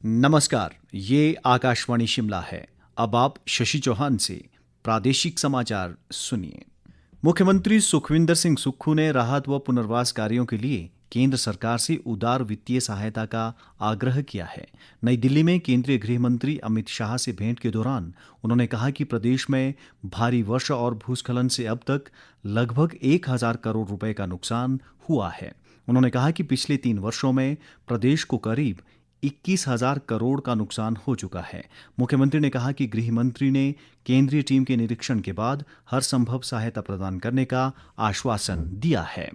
नमस्कार, ये आकाशवाणी शिमला है। अब आप शशि चौहान से प्रादेशिक समाचार सुनिए। मुख्यमंत्री सुखविंदर सिंह सुक्खू ने राहत व पुनर्वास कार्यों के लिए केंद्र सरकार से उदार वित्तीय सहायता का आग्रह किया है। नई दिल्ली में केंद्रीय गृह मंत्री अमित शाह से भेंट के दौरान उन्होंने कहा कि प्रदेश में भारी वर्षा और भूस्खलन से अब तक लगभग 1,000 करोड़ रुपए का नुकसान हुआ है। उन्होंने कहा कि पिछले 3 वर्षों में प्रदेश को करीब 21,000 करोड़ का नुकसान हो चुका है। मुख्यमंत्री ने कहा कि गृह मंत्री ने केंद्रीय टीम के निरीक्षण के बाद हर संभव सहायता प्रदान करने का आश्वासन दिया है।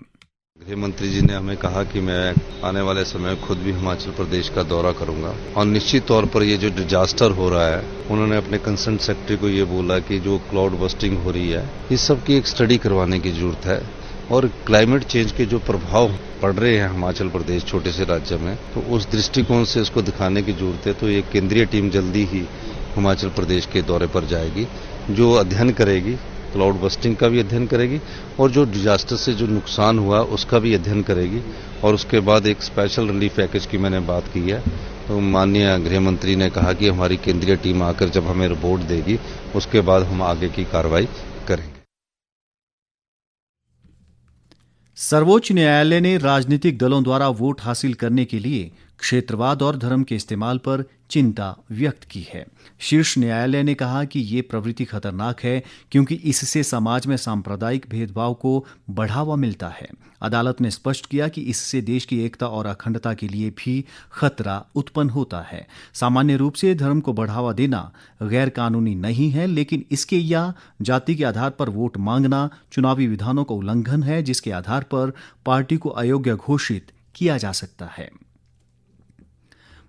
गृह मंत्री जी ने हमें कहा कि मैं आने वाले समय खुद भी हिमाचल प्रदेश का दौरा करूंगा और निश्चित तौर पर ये जो डिजास्टर हो रहा है, उन्होंने अपने कंसर्न सेक्रेटरी को ये बोला कि जो क्लाउड बस्टिंग हो रही है, इस सब की एक स्टडी करवाने की जरूरत है और क्लाइमेट चेंज के जो प्रभाव पड़ रहे हैं हिमाचल प्रदेश छोटे से राज्य में, तो उस दृष्टिकोण से उसको दिखाने की जरूरत है। तो ये केंद्रीय टीम जल्दी ही हिमाचल प्रदेश के दौरे पर जाएगी, जो अध्ययन करेगी, क्लाउड बस्टिंग का भी अध्ययन करेगी और जो डिजास्टर से जो नुकसान हुआ उसका भी अध्ययन करेगी और उसके बाद एक स्पेशल रिलीफ पैकेज की मैंने बात की है। तो माननीय गृह मंत्री ने कहा कि हमारी केंद्रीय टीम आकर जब हमें रिपोर्ट देगी उसके बाद हम आगे की कार्रवाई करेंगे। सर्वोच्च न्यायालय ने राजनीतिक दलों द्वारा वोट हासिल करने के लिए क्षेत्रवाद और धर्म के इस्तेमाल पर चिंता व्यक्त की है। शीर्ष न्यायालय ने कहा कि ये प्रवृत्ति खतरनाक है क्योंकि इससे समाज में सांप्रदायिक भेदभाव को बढ़ावा मिलता है। अदालत ने स्पष्ट किया कि इससे देश की एकता और अखंडता के लिए भी खतरा उत्पन्न होता है। सामान्य रूप से धर्म को बढ़ावा देना गैर कानूनी नहीं है, लेकिन इसके या जाति के आधार पर वोट मांगना चुनावी विधानों का उल्लंघन है, जिसके आधार पर पार्टी को अयोग्य घोषित किया जा सकता है।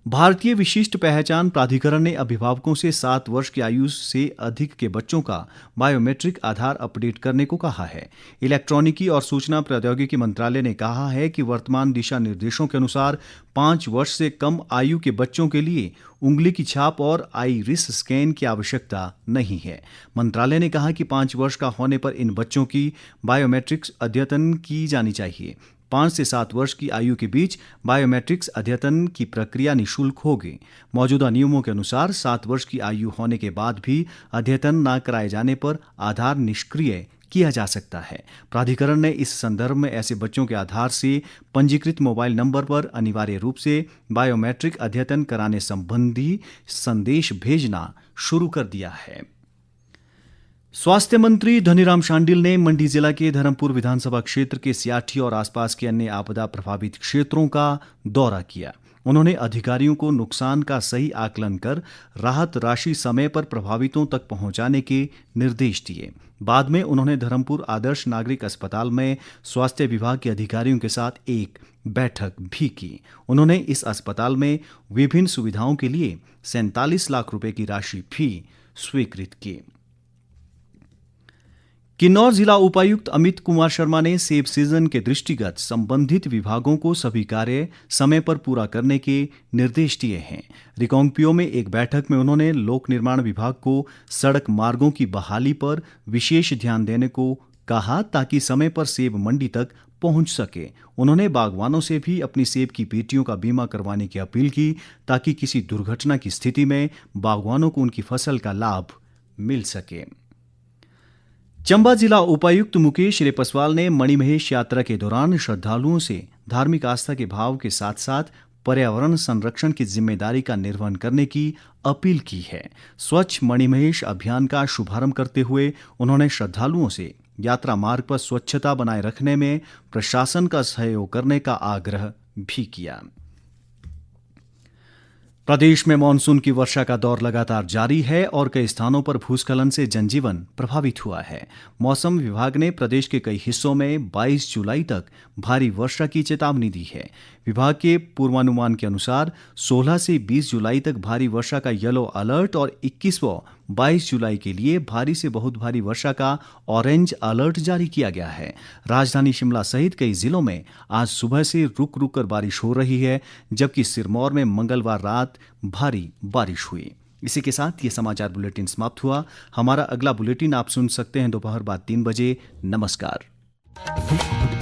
भारतीय विशिष्ट पहचान प्राधिकरण ने अभिभावकों से 7 वर्ष की आयु से अधिक के बच्चों का बायोमेट्रिक आधार अपडेट करने को कहा है। इलेक्ट्रॉनिकी और सूचना प्रौद्योगिकी मंत्रालय ने कहा है कि वर्तमान दिशा निर्देशों के अनुसार 5 वर्ष से कम आयु के बच्चों के लिए उंगली की छाप और आईरिस स्कैन की आवश्यकता नहीं है। मंत्रालय ने कहा कि 5 वर्ष का होने पर इन बच्चों की बायोमेट्रिक्स अद्यतन की जानी चाहिए। 5 से 7 वर्ष की आयु के बीच बायोमेट्रिक्स अद्यतन की प्रक्रिया निःशुल्क होगी। मौजूदा नियमों के अनुसार 7 वर्ष की आयु होने के बाद भी अद्यतन न कराए जाने पर आधार निष्क्रिय किया जा सकता है। प्राधिकरण ने इस संदर्भ में ऐसे बच्चों के आधार से पंजीकृत मोबाइल नंबर पर अनिवार्य रूप से बायोमेट्रिक अद्यतन कराने संबंधी संदेश भेजना शुरू कर दिया है। स्वास्थ्य मंत्री धनीराम शांडिल ने मंडी जिला के धर्मपुर विधानसभा क्षेत्र के सियाठी और आसपास के अन्य आपदा प्रभावित क्षेत्रों का दौरा किया। उन्होंने अधिकारियों को नुकसान का सही आकलन कर राहत राशि समय पर प्रभावितों तक पहुंचाने के निर्देश दिए। बाद में उन्होंने धर्मपुर आदर्श नागरिक अस्पताल में स्वास्थ्य विभाग के अधिकारियों के साथ एक बैठक भी की। उन्होंने इस अस्पताल में विभिन्न सुविधाओं के लिए 47 लाख रुपए की राशि भी स्वीकृत की। किन्नौर जिला उपायुक्त अमित कुमार शर्मा ने सेब सीजन के दृष्टिगत संबंधित विभागों को सभी कार्य समय पर पूरा करने के निर्देश दिए हैं। रिकांगपिओ में एक बैठक में उन्होंने लोक निर्माण विभाग को सड़क मार्गों की बहाली पर विशेष ध्यान देने को कहा ताकि समय पर सेब मंडी तक पहुंच सके। उन्होंने बागवानों से भी अपनी सेब की पेटियों का बीमा करवाने की अपील की ताकि किसी दुर्घटना की स्थिति में बागवानों को उनकी फसल का लाभ मिल सके। चंबा जिला उपायुक्त मुकेश रेपस्वाल ने मणिमहेश यात्रा के दौरान श्रद्धालुओं से धार्मिक आस्था के भाव के साथ साथ पर्यावरण संरक्षण की जिम्मेदारी का निर्वहन करने की अपील की है। स्वच्छ मणिमहेश अभियान का शुभारंभ करते हुए उन्होंने श्रद्धालुओं से यात्रा मार्ग पर स्वच्छता बनाए रखने में प्रशासन का सहयोग करने का आग्रह भी किया। प्रदेश में मानसून की वर्षा का दौर लगातार जारी है और कई स्थानों पर भूस्खलन से जनजीवन प्रभावित हुआ है। मौसम विभाग ने प्रदेश के कई हिस्सों में 22 जुलाई तक भारी वर्षा की चेतावनी दी है। विभाग के पूर्वानुमान के अनुसार 16 से 20 जुलाई तक भारी वर्षा का येलो अलर्ट और 21 व 22 जुलाई के लिए भारी से बहुत भारी वर्षा का ऑरेंज अलर्ट जारी किया गया है। राजधानी शिमला सहित कई जिलों में आज सुबह से रुक रुक कर बारिश हो रही है, जबकि सिरमौर में मंगलवार रात भारी बारिश हुई। इसी के साथ ये समाचार बुलेटिन समाप्त हुआ। हमारा अगला बुलेटिन आप सुन सकते हैं दोपहर बाद 3 बजे। नमस्कार।